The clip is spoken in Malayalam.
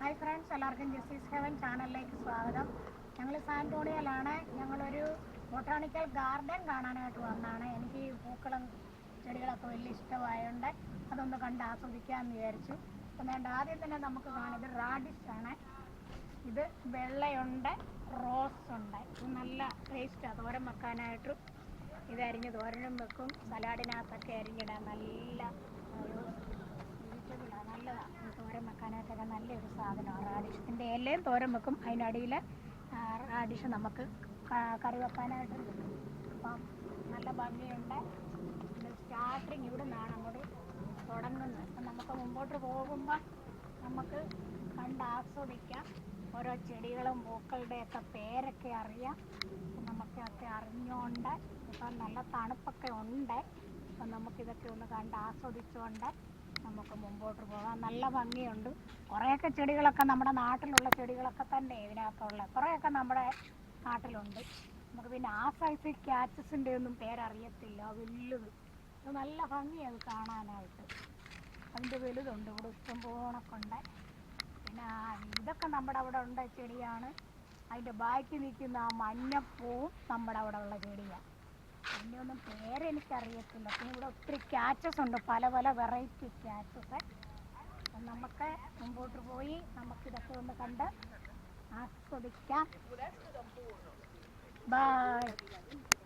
ഹായ് ഫ്രണ്ട്സ്, എല്ലാവർക്കും ജെസ്സിസ് ഹെവൻ ചാനലിലേക്ക് സ്വാഗതം. ഞങ്ങൾ സാന്റോണിയയിലാണ്. ഞങ്ങളൊരു ബൊട്ടാണിക്കൽ ഗാർഡൻ കാണാനായിട്ട് വന്നതാണ്. എനിക്ക് ഈ പൂക്കളും ചെടികളൊക്കെ വലിയ ഇഷ്ടമായതുകൊണ്ട് അതൊന്ന് കണ്ട് ആസ്വദിക്കാമെന്ന് വിചാരിച്ചു. അപ്പം വേണ്ട ആദ്യം തന്നെ നമുക്ക് കാണുന്നത് റാഡിഷാണ്. ഇത് വെള്ളയുണ്ട്, റോസ് ഉണ്ട്. ഇത് നല്ല ടേസ്റ്റാണ് തോരൻ വെക്കാനായിട്ട്. ഇത് അരിഞ്ഞ് തോരനും വെക്കും, സലാഡിനകത്തൊക്കെ അരിഞ്ഞിടാൻ നല്ല ഒരു വെജിറ്റബിളാണ്, നല്ലതാണ്. തോരൻ വെക്കാനായിട്ടൊക്കെ നല്ലൊരു സാധനമാണ് റാഡിഷ്. ഇതിൻ്റെ ഇലയും തോരൻ വെക്കും, അതിൻ്റെ അടിയിൽ റാഡിഷ് നമുക്ക് കറി വെക്കാനായിട്ട് കിട്ടും. അപ്പം നല്ല ഭംഗിയുണ്ട്. ഇത് സ്റ്റാർട്ടിങ് ഇവിടെ നിന്നാണ് അങ്ങോട്ട് തുടങ്ങുന്നത്. അപ്പം നമുക്ക് മുമ്പോട്ട് പോകുമ്പോൾ നമുക്ക് കണ്ട് ആസ്വദിക്കാം. ഓരോ ചെടികളും പൂക്കളുടെയൊക്കെ പേരൊക്കെ അറിയാം. നമുക്കൊക്കെ അറിഞ്ഞുകൊണ്ട് ഇപ്പം നല്ല തണുപ്പൊക്കെ ഉണ്ട്. അപ്പം നമുക്കിതൊക്കെ ഒന്ന് കണ്ട് ആസ്വദിച്ചുകൊണ്ട് നമുക്ക് മുമ്പോട്ട് പോകാം. നല്ല ഭംഗിയുണ്ട്. കുറേയൊക്കെ ചെടികളൊക്കെ നമ്മുടെ നാട്ടിലുള്ള ചെടികളൊക്കെ തന്നെ ഇതിനകത്തുള്ള കുറേയൊക്കെ നമ്മുടെ നാട്ടിലുണ്ട്. നമുക്ക് പിന്നെ ആ സൈസ് ക്യാച്ചസിൻ്റെ ഒന്നും പേരറിയത്തില്ല. വലുത് അത് നല്ല ഭംഗിയത് കാണാനായിട്ട്. അതിൻ്റെ വലുതുണ്ട്, ഇവിടെ ഇഷ്ടം പോണക്കുണ്ട്. പിന്നെ ഇതൊക്കെ നമ്മുടെ അവിടെ ഉണ്ട ചെടിയാണ്. അതിൻ്റെ ബാക്കി നിൽക്കുന്ന ആ മഞ്ഞപ്പൂവും നമ്മുടെ അവിടെ ഉള്ള ചെടിയാണ്. അതിൻ്റെ ഒന്നും പേരെനിക്കറിയത്തില്ല. പിന്നെ ഇവിടെ ഒത്തിരി ക്യാച്ചസ് ഉണ്ട്, പല പല വെറൈറ്റി ക്യാച്ചസ്. നമുക്ക് മുമ്പോട്ട് പോയി നമുക്കിതൊക്കെ ഒന്ന് കണ്ട് ആസ്വദിക്കാം. ബൈ.